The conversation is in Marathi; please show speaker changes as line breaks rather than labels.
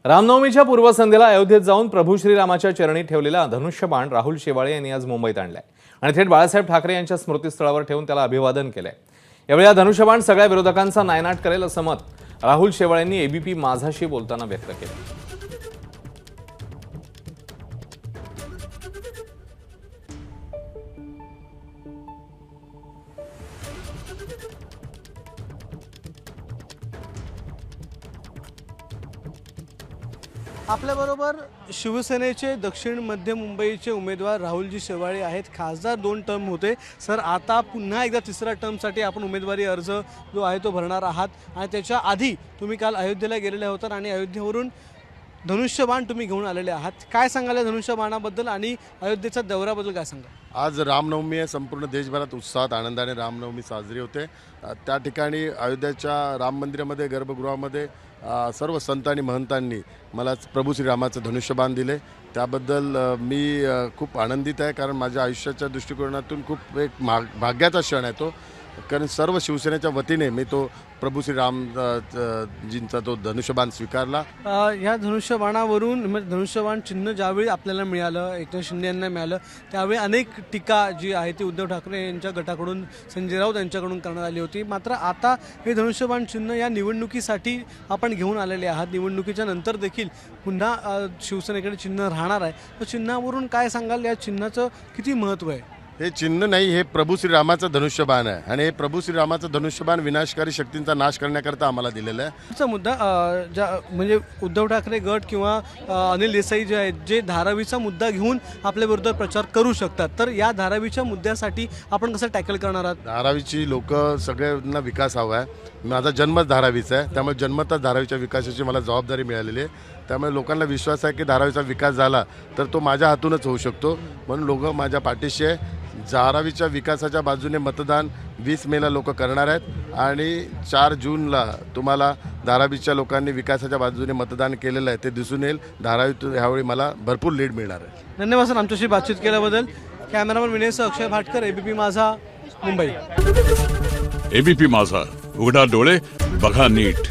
रामनवमीच्या पूर्वसंध्येला अयोध्येत जाऊन प्रभू श्रीरामाच्या चरणी ठेवलेला धनुष्यबाण राहुल शेवाळे यांनी आज मुंबईत आणलाय आणि थेट बाळासाहेब ठाकरे यांच्या स्मृतीस्थळावर ठेवून त्याला अभिवादन केलंय। यावेळी हा धनुष्यबाण सगळ्या विरोधकांचा नायनाट करेल असं मत राहुल शेवाळेंनी एबीपी माझाशी बोलताना व्यक्त केलं।
आपल्याबरोबर शिवसेनेचे दक्षिण मध्य मुंबईचे उमेदवार राहुलजी शेवाळे आहेत। खासदार 2 टर्म होते सर, आता पुन्हा एकदा तिसऱ्या टर्मसाठी आपण उमेदवारी अर्ज जो आहे तो भरणार आहात आणि त्याच्या आधी तुम्ही काल अयोध्येला गेलेले होतात आणि अयोध्येवरून धनुष्यबाण तुम्ही घेऊन आलेले आहात। काय सांगाल या धनुष्यबाणाबद्दल आणि अयोध्येच्या दौऱ्याबद्दल काय सांगाल?
आज रामनवमी आहे, संपूर्ण देशभरात उत्साहात आनंदाने रामनवमी साजरी होते। त्या ठिकाणी अयोध्येच्या राम मंदिरामध्ये गर्भगृहामध्ये सर्व संत आणि महंतांनी मला प्रभू श्रीरामाचं धनुष्यबाण दिले। त्याबद्दल मी खूप आनंदित आहे, कारण माझ्या आयुष्याच्या दृष्टिकोनातून खूप एक भाग्याचा क्षण आहे तो, कारण सर्व शिवसेनेच्या वतीने मी तो प्रभू श्रीराम जींचा तो धनुष्यबाण स्वीकारला।
या धनुष्यबाणावरून म्हणजे धनुष्यबाण चिन्ह ज्यावेळी आपल्याला मिळालं, एकनाथ शिंदे यांना मिळालं, त्यावेळी अनेक टीका जी आहे ती उद्धव ठाकरे यांच्या गटाकडून, संजय राऊत यांच्याकडून करण्यात आली होती। मात्र आता हे धनुष्यबाण चिन्ह या निवडणुकीसाठी आपण घेऊन आलेले आहात। निवडणुकीच्या नंतर देखील पुन्हा शिवसेनेकडे चिन्ह राहणार आहे, तर चिन्हावरून काय सांगाल? या चिन्हाचं किती महत्त्व आहे?
हे चिन्ह नाही, हे प्रभू श्रीरामाचं धनुष्यबाण आहे आणि हे प्रभू श्रीरामाचं धनुष्यबाण विनाशकारी शक्तींचा नाश करण्याकरता आम्हाला दिलेलं आहे।
त्याचा मुद्दा ज्या म्हणजे उद्धव ठाकरे गट किंवा अनिल देसाई जे आहेत, जे धारावीचा मुद्दा घेऊन आपल्या विरुद्ध प्रचार करू शकतात, तर या धारावीच्या मुद्द्यासाठी आपण कसं टॅकल करणार आहात?
धारावीची लोक सगळ्यांना विकास हवा आहे। माझा जन्मच धारावीचा आहे, त्यामुळे जन्मतच धारावीच्या विकासाची मला जबाबदारी मिळालेली आहे। त्यामुळे लोकांना विश्वास आहे की धारावीचा विकास झाला तर तो माझ्या हातूनच होऊ शकतो, म्हणून लोक माझ्या पाठीशी आहे। धारावीच्या विकासाच्या बाजूने मतदान 20 मेला लोक करणार आहेत आणि 4 जूनला तुम्हाला धारावीच्या लोकांनी विकासाच्या बाजूने मतदान केलेलं आहे ते दिसून येईल। धारावीतून ह्यावेळी मला भरपूर लीड मिळणार आहे।
धन्यवाद सर आमच्याशी बातचीत केल्याबद्दल। कॅमेरामन विनयसह अक्षय भाटकर, एबीपी माझा, मुंबई।
एबीपी माझा, उघडा डोळे बघा नीट।